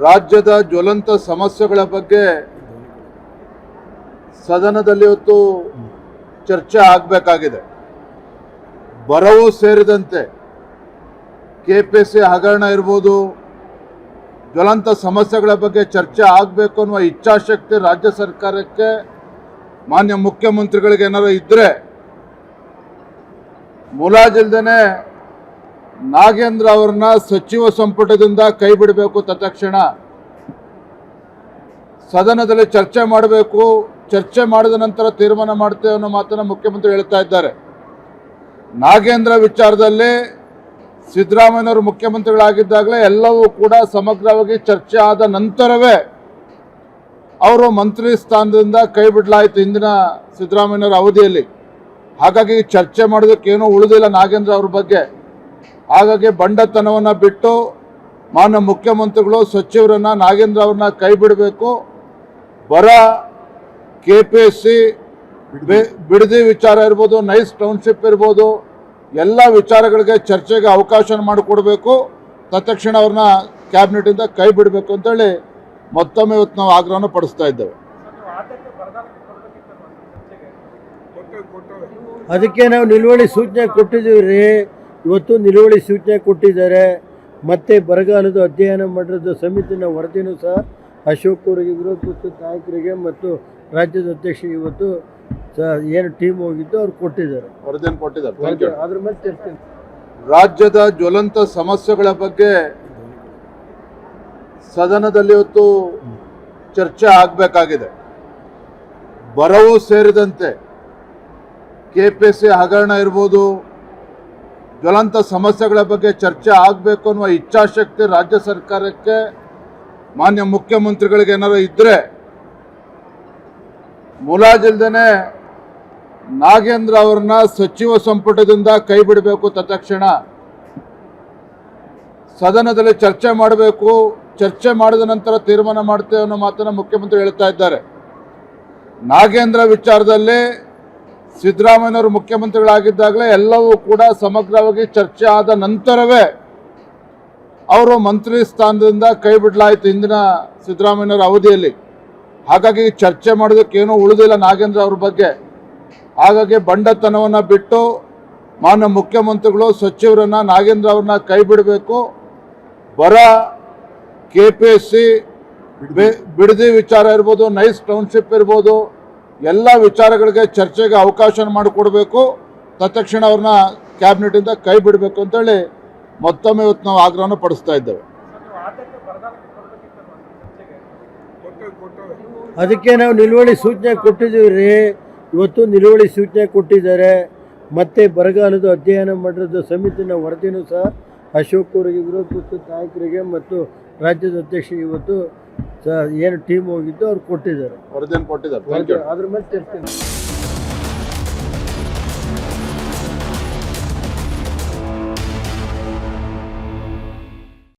ರಾಜ್ಯದ ಜ್ವಲಂತ ಸಮಸ್ಯೆಗಳ ಬಗ್ಗೆ ಸದನದಲ್ಲಿ ಇವತ್ತು ಚರ್ಚೆ ಆಗಬೇಕಾಗಿದೆ. ಬರವೂ ಸೇರಿದಂತೆ ಕೆಪಿಸಿ ಹಗರಣ ಇರ್ಬೋದು, ಜ್ವಲಂತ ಸಮಸ್ಯೆಗಳ ಬಗ್ಗೆ ಚರ್ಚೆ ಆಗಬೇಕು ಅನ್ನುವ ಇಚ್ಛಾಶಕ್ತಿ ರಾಜ್ಯ ಸರ್ಕಾರಕ್ಕೆ, ಮಾನ್ಯ ಮುಖ್ಯಮಂತ್ರಿಗಳಿಗೆ ಏನಾರು ಇದ್ದರೆ ಮುಲಾಜಿಲ್ದೇ ನಾಗೇಂದ್ರ ಅವರನ್ನ ಸಚಿವ ಸಂಪುಟದಿಂದ ಕೈ ಬಿಡಬೇಕು, ತತ್ಕ್ಷಣ ಸದನದಲ್ಲಿ ಚರ್ಚೆ ಮಾಡಬೇಕು, ಚರ್ಚೆ ಮಾಡಿದ ನಂತರ ತೀರ್ಮಾನ ಮಾಡ್ತೇವೆ ಅನ್ನೋ ಮಾತನ್ನು ಮುಖ್ಯಮಂತ್ರಿ ಹೇಳ್ತಾ ಇದ್ದಾರೆ. ನಾಗೇಂದ್ರ ವಿಚಾರದಲ್ಲಿ ಸಿದ್ದರಾಮಯ್ಯನವರು ಮುಖ್ಯಮಂತ್ರಿಗಳಾಗಿದ್ದಾಗಲೇ ಎಲ್ಲವೂ ಕೂಡ ಸಮಗ್ರವಾಗಿ ಚರ್ಚೆ ಆದ ನಂತರವೇ ಅವರು ಮಂತ್ರಿ ಸ್ಥಾನದಿಂದ ಕೈ ಬಿಡಲಾಯಿತು ಹಿಂದಿನ ಸಿದ್ದರಾಮಯ್ಯನವರ ಅವಧಿಯಲ್ಲಿ. ಹಾಗಾಗಿ ಚರ್ಚೆ ಮಾಡೋದಕ್ಕೇನೂ ಉಳಿದಿಲ್ಲ ನಾಗೇಂದ್ರ ಅವ್ರ ಬಗ್ಗೆ. ಹಾಗಾಗಿ ಬಂಡತನವನ್ನು ಬಿಟ್ಟು ಮಾನ್ಯ ಮುಖ್ಯಮಂತ್ರಿಗಳು ಸಚಿವರನ್ನ ನಾಗೇಂದ್ರ ಅವ್ರನ್ನ ಕೈ ಬಿಡಬೇಕು. ಬರ, ಕೆಪಿಎಸ್ಸಿ, ಬಿಡದಿ ವಿಚಾರ ಇರ್ಬೋದು, ನೈಸ್ ಟೌನ್ಶಿಪ್ ಇರ್ಬೋದು, ಎಲ್ಲ ವಿಚಾರಗಳಿಗೆ ಚರ್ಚೆಗೆ ಅವಕಾಶ ಮಾಡಿಕೊಡ್ಬೇಕು. ತತ್ಕ್ಷಣ ಅವ್ರನ್ನ ಕ್ಯಾಬಿನೆಟಿಂದ ಕೈ ಬಿಡಬೇಕು ಅಂತೇಳಿ ಮತ್ತೊಮ್ಮೆ ಇವತ್ತು ನಾವು ಆಗ್ರಹವನ್ನು ಪಡಿಸ್ತಾ ಇದ್ದೇವೆ. ಅದಕ್ಕೆ ನಾವು ನಿಲುವಳಿ ಸೂಚನೆ ಕೊಟ್ಟಿದ್ದೀವಿ ರೀ. ಇವತ್ತು ನಿಲುವಳಿ ಸೂಚನೆ ಕೊಟ್ಟಿದ್ದಾರೆ. ಮತ್ತೆ ಬರಗಾಲದ ಅಧ್ಯಯನ ಮಾಡಿರೋದು ಸಮಿತಿನ ವರದಿನೂ ಸಹ ಅಶೋಕ್ ಅವರಿಗೆ, ವಿರೋಧ ಪಕ್ಷದ ನಾಯಕರಿಗೆ ಮತ್ತು ರಾಜ್ಯದ ಅಧ್ಯಕ್ಷರಿಗೆ ಇವತ್ತು ಏನು ಟೀಮ್ ಹೋಗಿದ್ದು ಅವ್ರು ಕೊಟ್ಟಿದ್ದಾರೆ, ವರದಿಯನ್ನು ಕೊಟ್ಟಿದ್ದಾರೆ. ಅದ್ರ ಮೇಲೆ ಚರ್ಚೆ. ರಾಜ್ಯದ ಜ್ವಲಂತ ಸಮಸ್ಯೆಗಳ ಬಗ್ಗೆ ಸದನದಲ್ಲಿ ಇವತ್ತು ಚರ್ಚೆ ಆಗಬೇಕಾಗಿದೆ. ಬರವೂ ಸೇರಿದಂತೆ ಕೆಪಿಸಿ ಹಗರಣ ಇರ್ಬೋದು, ಜ್ವಲಂತ ಸಮಸ್ಯೆಗಳ ಬಗ್ಗೆ ಚರ್ಚೆ ಆಗಬೇಕು ಅನ್ನುವ ಇಚ್ಛಾಶಕ್ತಿ ರಾಜ್ಯ ಸರ್ಕಾರಕ್ಕೆ, ಮಾನ್ಯ ಮುಖ್ಯಮಂತ್ರಿಗಳಿಗೆ ಏನಾರು ಇದ್ದರೆ ಮುಲಾಜಿಲ್ದೇ ನಾಗೇಂದ್ರ ಅವರನ್ನ ಸಚಿವ ಸಂಪುಟದಿಂದ ಕೈ ಬಿಡಬೇಕು, ತತ್ಕ್ಷಣ ಸದನದಲ್ಲಿ ಚರ್ಚೆ ಮಾಡಬೇಕು, ಚರ್ಚೆ ಮಾಡಿದ ನಂತರ ತೀರ್ಮಾನ ಮಾಡ್ತೇವೆ ಅನ್ನೋ ಮಾತನ್ನು ಮುಖ್ಯಮಂತ್ರಿ ಹೇಳ್ತಾ ಇದ್ದಾರೆ. ನಾಗೇಂದ್ರ ವಿಚಾರದಲ್ಲಿ ಸಿದ್ದರಾಮಯ್ಯನವರು ಮುಖ್ಯಮಂತ್ರಿಗಳಾಗಿದ್ದಾಗಲೇ ಎಲ್ಲವೂ ಕೂಡ ಸಮಗ್ರವಾಗಿ ಚರ್ಚೆ ಆದ ನಂತರವೇ ಅವರು ಮಂತ್ರಿ ಸ್ಥಾನದಿಂದ ಕೈ ಬಿಡಲಾಯಿತು ಹಿಂದಿನ ಸಿದ್ದರಾಮಯ್ಯನವರ ಅವಧಿಯಲ್ಲಿ. ಹಾಗಾಗಿ ಚರ್ಚೆ ಮಾಡೋದಕ್ಕೇನೂ ಉಳಿದಿಲ್ಲ ನಾಗೇಂದ್ರ ಅವ್ರ ಬಗ್ಗೆ. ಹಾಗಾಗಿ ಬಂಡತನವನ್ನು ಬಿಟ್ಟು ಮಾನ್ಯ ಮುಖ್ಯಮಂತ್ರಿಗಳು ಸಚಿವರನ್ನ ನಾಗೇಂದ್ರ ಅವ್ರನ್ನ ಕೈ ಬಿಡಬೇಕು. ಬರ, ಕೆಪಿಎಸ್ಸಿ, ಬಿಡದಿ ವಿಚಾರ ಇರ್ಬೋದು, ನೈಸ್ ಟೌನ್ಶಿಪ್ ಇರ್ಬೋದು, ಎಲ್ಲ ವಿಚಾರಗಳಿಗೆ ಚರ್ಚೆಗೆ ಅವಕಾಶ ಮಾಡಿಕೊಡ್ಬೇಕು. ತತ್ಕ್ಷಣ ಅವ್ರನ್ನ ಕ್ಯಾಬಿನೆಟಿಂದ ಕೈ ಬಿಡಬೇಕು ಅಂತೇಳಿ ಮತ್ತೊಮ್ಮೆ ಇವತ್ತು ನಾವು ಆಗ್ರಹವನ್ನು ಪಡಿಸ್ತಾ ಇದ್ದೇವೆ. ಅದಕ್ಕೆ ನಾವು ನಿಲುವಳಿ ಸೂಚನೆ ಕೊಟ್ಟಿದ್ದೀವಿ ರೀ. ಇವತ್ತು ನಿಲುವಳಿ ಸೂಚನೆ ಕೊಟ್ಟಿದ್ದಾರೆ. ಮತ್ತೆ ಬರಗಾಲದ ಅಧ್ಯಯನ ಮಾಡಿರೋದು ಸಮಿತಿನ ವರದಿನೂ ಸಹ ಅಶೋಕ್ ಅವರಿಗೆ, ವಿರೋಧ ಪಕ್ಷದ ನಾಯಕರಿಗೆ ಮತ್ತು ರಾಜ್ಯದ ಅಧ್ಯಕ್ಷರಿಗೆ ಇವತ್ತು ಏನು ಟೀಮ್ ಹೋಗಿದ್ದು ಅವ್ರು ಕೊಟ್ಟಿದ್ದಾರೆ, ವರದಿಯನ್ನು ಕೊಟ್ಟಿದ್ದಾರೆ. ಅದ್ರ ಮೇಲೆ ಚರ್ಚೆ.